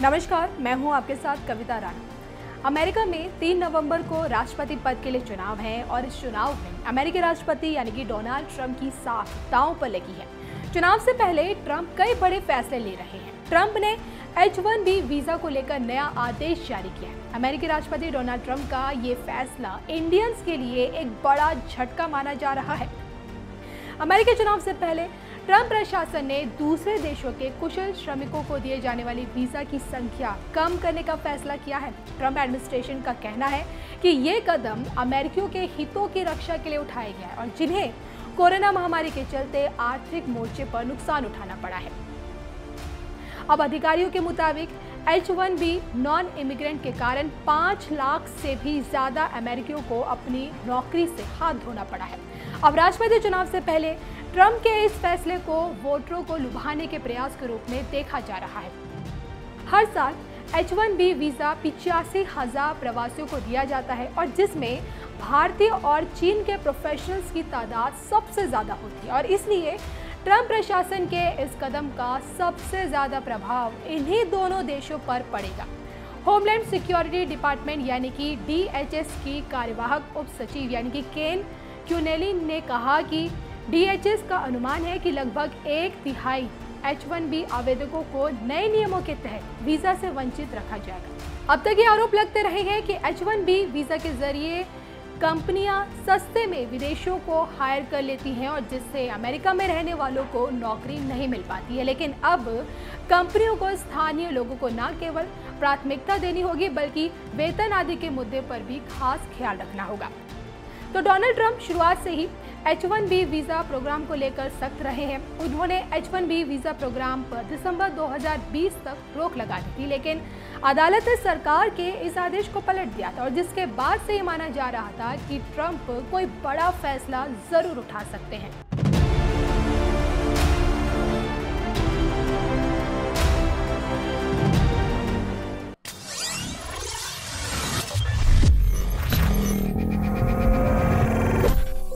नमस्कार, मैं हूं आपके साथ कविता राणा। अमेरिका में 3 नवंबर को राष्ट्रपति पद के लिए चुनाव है और इस चुनाव में अमेरिकी राष्ट्रपति यानी कि डोनाल्ड ट्रंप की साख दांव पर लगी है। चुनाव से पहले ट्रंप कई बड़े फैसले ले रहे हैं। ट्रंप ने H-1B वीजा को लेकर नया आदेश जारी किया है। अमेरिकी राष्ट्रपति डोनाल्ड ट्रंप का ये फैसला इंडियंस के लिए एक बड़ा झटका माना जा रहा है। अमेरिकी चुनाव से पहले ट्रंप प्रशासन ने दूसरे देशों के कुशल श्रमिकों को दिए जाने वाली वीजा की संख्या कम करने का फैसला किया है। ट्रंप एडमिनिस्ट्रेशन का कहना है कि ये कदम अमेरिकियों के हितों की रक्षा के लिए उठाया गया है और जिन्हें कोरोना महामारी के चलते आर्थिक मोर्चे पर नुकसान उठाना पड़ा है। अब अधिकारियों के मुताबिक H-1B नॉन इमिग्रेंट के कारण 5 लाख से भी ज्यादा अमेरिकियों को अपनी नौकरी से हाथ धोना पड़ा है। अब राष्ट्रपति चुनाव से पहले ट्रंप के इस फैसले को वोटरों को लुभाने के प्रयास के रूप में देखा जा रहा है। हर साल H-1B वीजा 85,000 प्रवासियों को दिया जाता है और जिसमें भारतीय और चीन के प्रोफेशनल्स की तादाद सबसे ज्यादा होती है और इसलिए ट्रंप प्रशासन के इस कदम का सबसे ज्यादा प्रभाव इन्हीं दोनों देशों पर पड़ेगा। होमलैंड सिक्योरिटी डिपार्टमेंट यानी कि DHS की कार्यवाहक उप सचिव यानी कि केन क्यूनेलिन ने कहा कि DHS का अनुमान है कि लगभग 1/3 H-1B आवेदकों को नए नियमों के तहत वीजा से वंचित रखा जाएगा। अब तक ये आरोप लगते रहे हैं कि H-1B वीजा के जरिए कंपनियां सस्ते में विदेशियों को हायर कर लेती हैं और जिससे अमेरिका में रहने वालों को नौकरी नहीं मिल पाती है। लेकिन अब कंपनियों को स्थानीय लोगों को न केवल प्राथमिकता देनी होगी बल्कि वेतन आदि के मुद्दे पर भी खास ख्याल रखना होगा। तो डोनाल्ड ट्रंप शुरुआत से ही H-1B वीजा प्रोग्राम को लेकर सख्त रहे हैं। उन्होंने H-1B वीजा प्रोग्राम पर दिसंबर 2020 तक रोक लगा दी थी, लेकिन अदालत ने सरकार के इस आदेश को पलट दिया था और जिसके बाद से ये माना जा रहा था कि ट्रंप कोई बड़ा फैसला जरूर उठा सकते हैं।